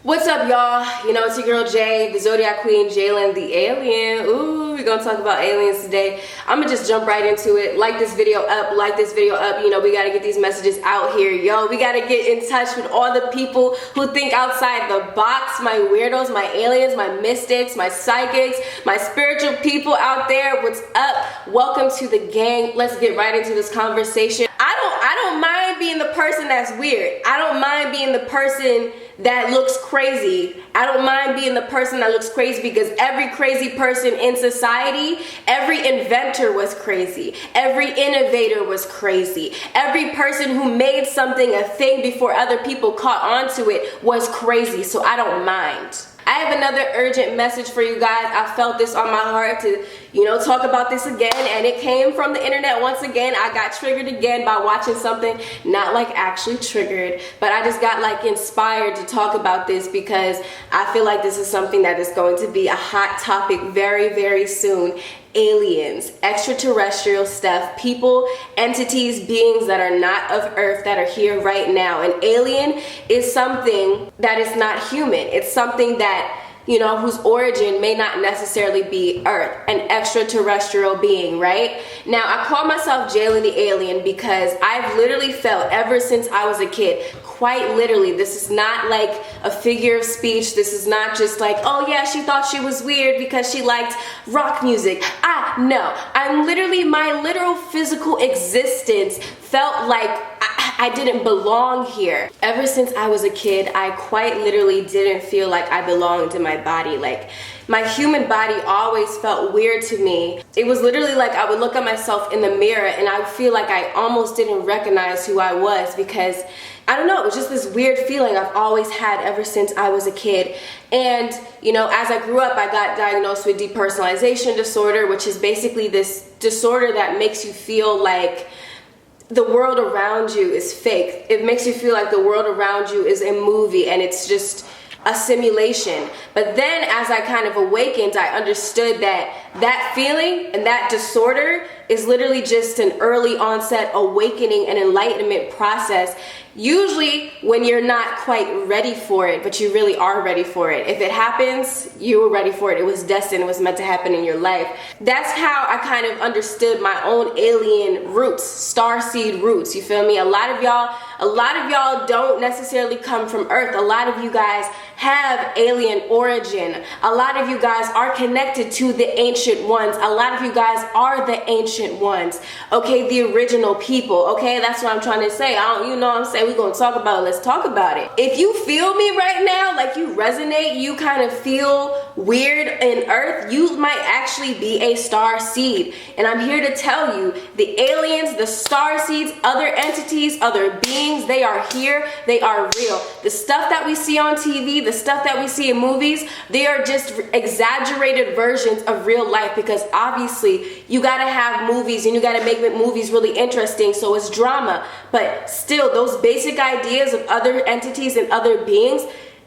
What's up, y'all? You know, it's your girl Jay, the Zodiac Queen, Jalen the Alien. Ooh, we're gonna talk about aliens today. I'm gonna just jump right into it. Like this video up. You know, we gotta get these messages out here. Yo, we gotta get in touch with all the people who think outside the box. My weirdos, my aliens, my mystics, my psychics, my spiritual people out there. What's up? Welcome to the gang. Let's get right into this conversation. I don't mind being the person that's weird. I don't mind being the person that looks crazy. I don't mind being the person that looks crazy, because every crazy person in society, every inventor was crazy. Every innovator was crazy. Every person who made something a thing before other people caught on to it was crazy. So I don't mind. I have another urgent message for you guys. I felt this on my heart to, talk about this again, and it came from the internet once again. I got triggered again by watching something, not like actually triggered, but I just got like inspired to talk about this because I feel like this is something that is going to be a hot topic very, very soon. Aliens, extraterrestrial stuff, people, entities, beings that are not of Earth that are here right now. An alien is something that is not human. It's something that, whose origin may not necessarily be Earth, an extraterrestrial being, right? Now, I call myself Jalen the Alien because I've literally felt ever since I was a kid, quite literally, this is not like a figure of speech. This is not just like, oh yeah, she thought she was weird because she liked rock music. No, I'm literally, my literal physical existence felt like I didn't belong here. Ever since I was a kid, I quite literally didn't feel like I belonged in my body. Like, my human body always felt weird to me. It was literally like I would look at myself in the mirror and I would feel like I almost didn't recognize who I was, because I don't know, it was just this weird feeling I've always had ever since I was a kid. And, as I grew up, I got diagnosed with depersonalization disorder, which is basically this disorder that makes you feel like the world around you is fake. It makes you feel like the world around you is a movie and it's just a simulation. But then as I kind of awakened, I understood that that feeling and that disorder is literally just an early onset awakening and enlightenment process. Usually when you're not quite ready for it, but you really are ready for it. If it happens, you were ready for it. It was destined. It was meant to happen in your life. That's how I kind of understood my own alien roots, starseed roots. You feel me? A lot of y'all don't necessarily come from Earth. A lot of you guys have alien origin. A lot of you guys are connected to the ancient ones. A lot of you guys are the ancient ones. Okay, the original people. Okay, that's what I'm trying to say. You know what I'm saying? We're going to talk about it. Let's talk about it. If you feel me right now, like you resonate, you kind of feel weird in Earth, you might actually be a star seed. And I'm here to tell you, the aliens, the star seeds, other entities, other beings, they are here. They are real. The stuff that we see on TV, the stuff that we see in movies, they are just exaggerated versions of real life, because obviously you got to have movies and you got to make movies really interesting, so it's drama. But still, those basic ideas of other entities and other beings,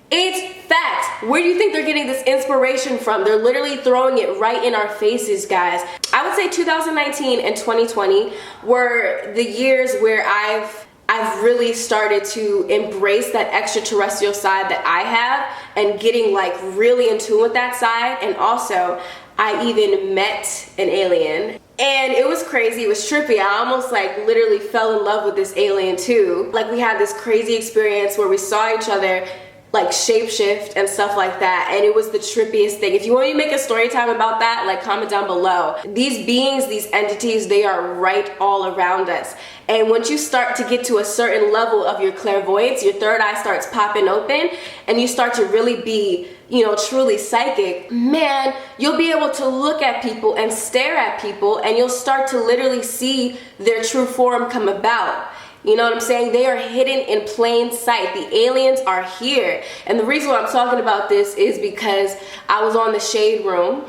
it's fact. Where do you think they're getting this inspiration from? They're literally throwing it right in our faces, guys. I would say 2019 and 2020 were the years where I've really started to embrace that extraterrestrial side that I have, and getting like really in tune with that side. And also, I even met an alien. And it was crazy, it was trippy. I almost like literally fell in love with this alien too. Like, we had this crazy experience where we saw each other like shapeshift and stuff like that, and it was the trippiest thing. If you want me to make a story time about that, like, comment down below. These beings, these entities, they are right all around us. And once you start to get to a certain level of your clairvoyance, your third eye starts popping open and you start to really be, truly psychic, man, you'll be able to look at people and stare at people, and you'll start to literally see their true form come about. You know what I'm saying? They are hidden in plain sight. The aliens are here. And the reason why I'm talking about this is because I was on the Shade Room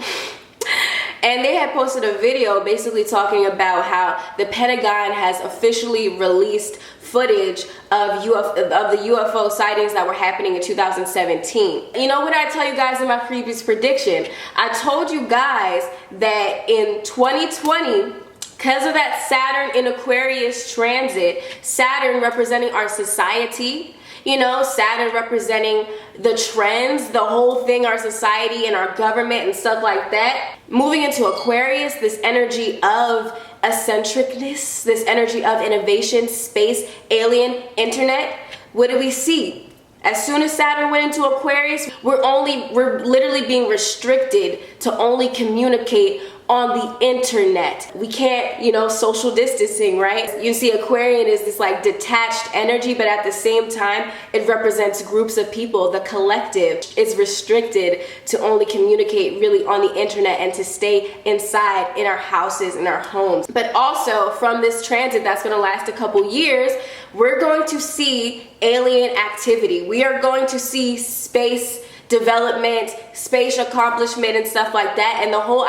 and they had posted a video basically talking about how the Pentagon has officially released footage of the UFO sightings that were happening in 2017. You know what I tell you guys in my previous prediction? I told you guys that in 2020, because of that Saturn in Aquarius transit, Saturn representing our society, you know, Saturn representing the trends, the whole thing, our society and our government and stuff like that. Moving into Aquarius, this energy of eccentricness, this energy of innovation, space, alien, internet. What do we see? As soon as Saturn went into Aquarius, we're literally being restricted to only communicate on the internet. We can't, you know, social distancing, right? You see, Aquarian is this like detached energy, but at the same time, it represents groups of people. The collective is restricted to only communicate really on the internet and to stay inside in our houses, in our homes. But also from this transit that's going to last a couple years, we're going to see alien activity. We are going to see space development, space accomplishment and stuff like that, and the whole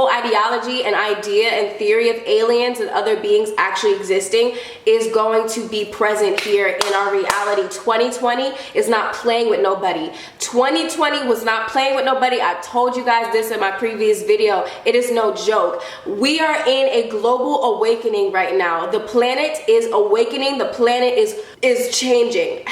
ideology and idea and theory of aliens and other beings actually existing is going to be present here in our reality. 2020 is not playing with nobody. 2020 was not playing with nobody. I told you guys this in my previous video. It is no joke. We are in a global awakening right now. The planet is awakening. The planet is changing.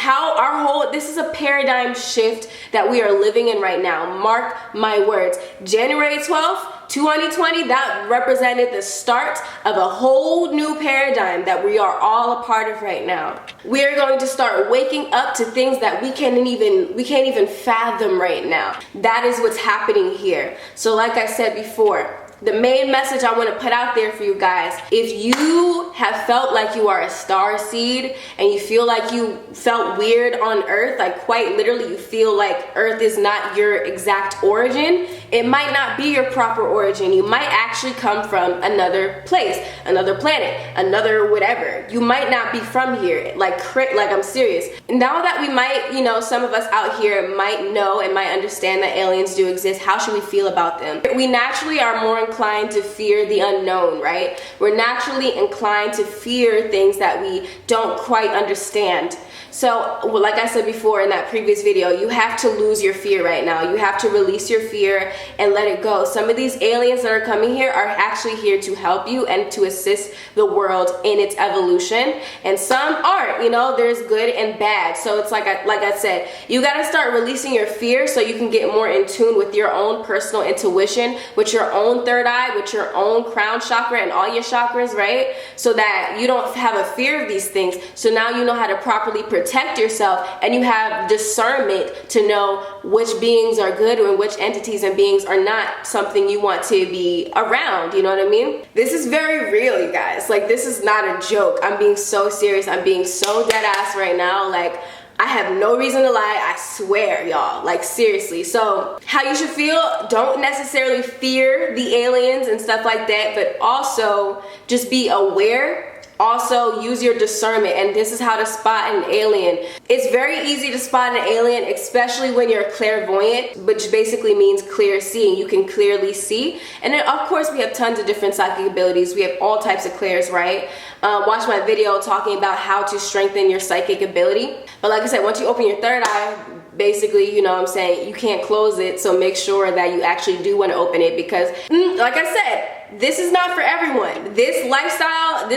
This is a paradigm shift that we are living in right now. Mark my words. January 12th, 2020, that represented the start of a whole new paradigm that we are all a part of right now. We are going to start waking up to things that we can't even fathom right now. That is what's happening here. So like I said before, the main message I want to put out there for you guys, if you have felt like you are a star seed and you feel like you felt weird on Earth, like quite literally you feel like Earth is not your exact origin, it might not be your proper origin. You might actually come from another place, another planet, another whatever. You might not be from here, like I'm serious. Now that we might, you know, some of us out here might know and might understand that aliens do exist, how should we feel about them? We naturally are more inclined to fear the unknown, right? We're naturally inclined to fear things that we don't quite understand. So, like I said before in that previous video, you have to lose your fear right now. You have to release your fear and let it go. Some of these aliens that are coming here are actually here to help you and to assist the world in its evolution. And some aren't, you know, there's good and bad. So it's like I said, you got to start releasing your fear so you can get more in tune with your own personal intuition, with your own third eye, with your own crown chakra and all your chakras, right? So that you don't have a fear of these things. So now you know how to properly protect yourself, and you have discernment to know which beings are good and which entities and beings are not something you want to be around. You know what I mean? This is very real, you guys. Like, this is not a joke. I'm being so serious. I'm being so dead ass right now. Like, I have no reason to lie. I swear, y'all. Like, seriously. So, how you should feel, don't necessarily fear the aliens and stuff like that, but also just be aware. Also, use your discernment, and this is how to spot an alien. It's very easy to spot an alien, especially when you're clairvoyant, which basically means clear seeing. You can clearly see. And then, of course, we have tons of different psychic abilities. We have all types of clairs, right? Watch my video talking about how to strengthen your psychic ability. But like I said, once you open your third eye, basically, you know what I'm saying, you can't close it, so make sure that you actually do want to open it, because like I said, this is not for everyone. This lifestyle,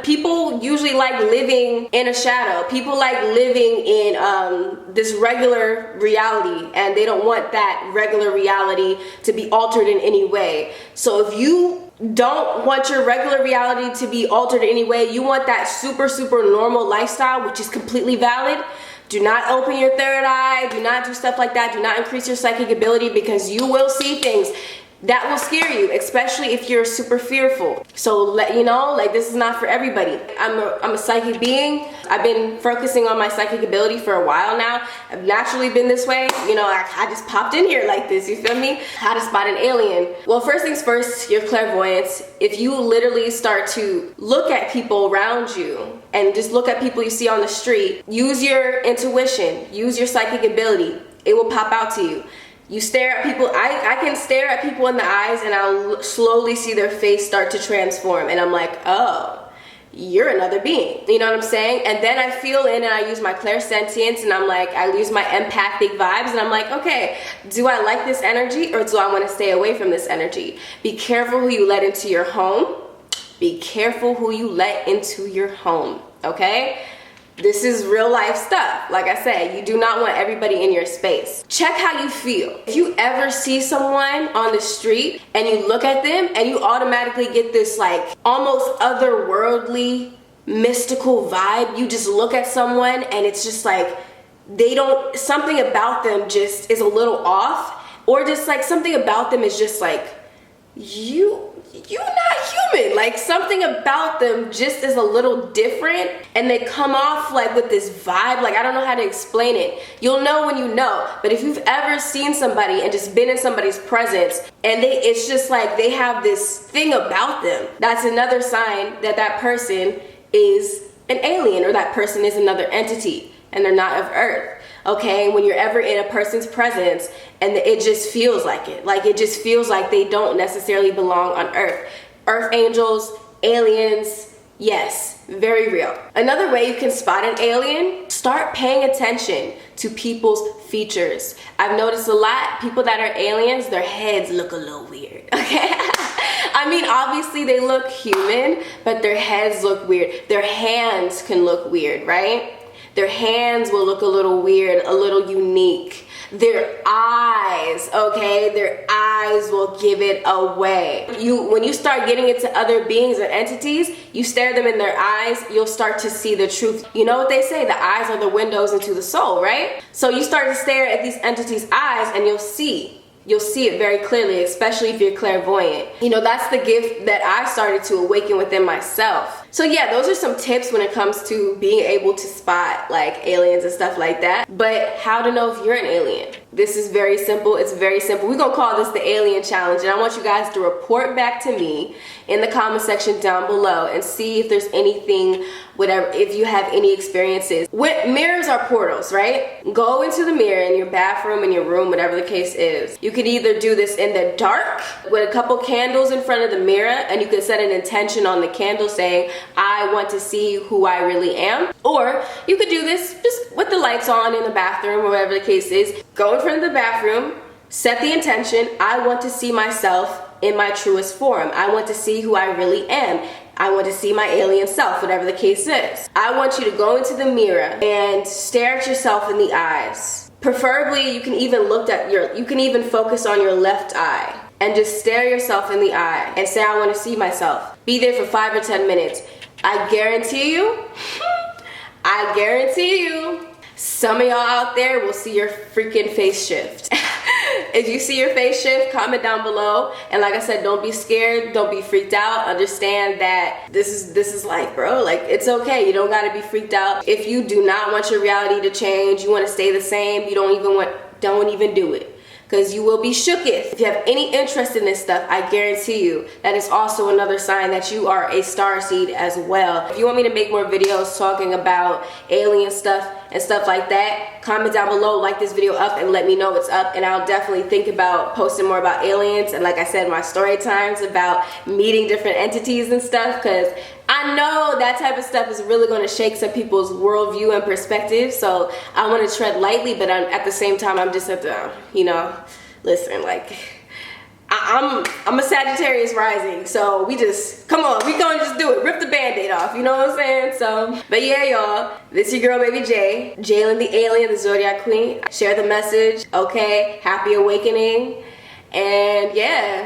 people usually like living in a shadow. People like living in this regular reality, and they don't want that regular reality to be altered in any way. So if you don't want your regular reality to be altered in any way, you want that super normal lifestyle, which is completely valid, do not open your third eye, do not do stuff like that, do not increase your psychic ability, because you will see things that will scare you, especially if you're super fearful. So let you know, like, this is not for everybody. I'm a psychic being. I've been focusing on my psychic ability for a while now. I've naturally been this way. You know, I just popped in here like this, you feel me? How to spot an alien. Well, first things first, your clairvoyance. If you literally start to look at people around you and just look at people you see on the street, use your intuition, use your psychic ability. It will pop out to you. You stare at people, I can stare at people in the eyes and I'll slowly see their face start to transform, and I'm like, oh, you're another being. You know what I'm saying? And then I feel in and I use my clairsentience, and I'm like, I use my empathic vibes, and I'm like, okay, do I like this energy or do I want to stay away from this energy? Be careful who you let into your home. Be careful who you let into your home, okay? This is real life stuff. Like I said, you do not want everybody in your space. Check how you feel. If you ever see someone on the street and you look at them and you automatically get this like almost otherworldly, mystical vibe, you just look at someone and it's just like something about them just is a little off, or just like something about them is just like, you're not human. Like something about them just is a little different, and they come off like with this vibe. Like I don't know how to explain it. You'll know when you know. But if you've ever seen somebody and just been in somebody's presence and it's just like they have this thing about them, that's another sign that that person is an alien, or that person is another entity and they're not of Earth. Okay, when you're ever in a person's presence and it just feels like it. Like it just feels like they don't necessarily belong on Earth. Earth angels, aliens, yes, very real. Another way you can spot an alien, start paying attention to people's features. I've noticed a lot, people that are aliens, their heads look a little weird, okay? I mean, obviously they look human, but their heads look weird. Their hands can look weird, right? Their hands will look a little weird, a little unique. Their eyes, okay, their eyes will give it away. When you start getting into other beings and entities, you stare them in their eyes, you'll start to see the truth. You know what they say, the eyes are the windows into the soul, right? So you start to stare at these entities' eyes and you'll see it very clearly, especially if you're clairvoyant. You know, that's the gift that I started to awaken within myself. So yeah, those are some tips when it comes to being able to spot like aliens and stuff like that. But how to know if you're an alien? This is very simple. It's very simple. We're gonna call this the alien challenge, and I want you guys to report back to me in the comment section down below and see if there's anything, whatever, if you have any experiences. Mirrors are portals, right? Go into the mirror in your bathroom, in your room, whatever the case is. You could either do this in the dark with a couple candles in front of the mirror, and you could set an intention on the candle saying, I want to see who I really am. Or you could do this just with the lights on in the bathroom, or whatever the case is. Go in front of the bathroom, set the intention, I want to see myself in my truest form. I want to see who I really am. I want to see my alien self, whatever the case is. I want you to go into the mirror and stare at yourself in the eyes. Preferably, you can even focus on your left eye and just stare yourself in the eye and say, I want to see myself. Be there for 5 or 10 minutes. I guarantee you, some of y'all out there will see your freaking face shift. If you see your face shift, comment down below. And like I said, don't be scared, don't be freaked out. Understand that this is life, bro. Like, it's okay. You don't gotta be freaked out. If you do not want your reality to change, you want to stay the same, you don't even do it. Because you will be shooketh. If you have any interest in this stuff, I guarantee you that is also another sign that you are a starseed as well. If you want me to make more videos talking about alien stuff and stuff like that, comment down below, like this video up, and let me know it's up, and I'll definitely think about posting more about aliens, and like I said, my story times about meeting different entities and stuff, because I know that type of stuff is really going to shake some people's worldview and perspective. So I want to tread lightly, but at the same time, I'm just at the, listen, like, I'm a Sagittarius rising, so come on, we gonna just do it, rip the band-aid off, you know what I'm saying? So, but yeah, y'all, this is your girl, Baby J, Jalen the Alien, the Zodiac Queen. Share the message, okay? Happy awakening, and yeah.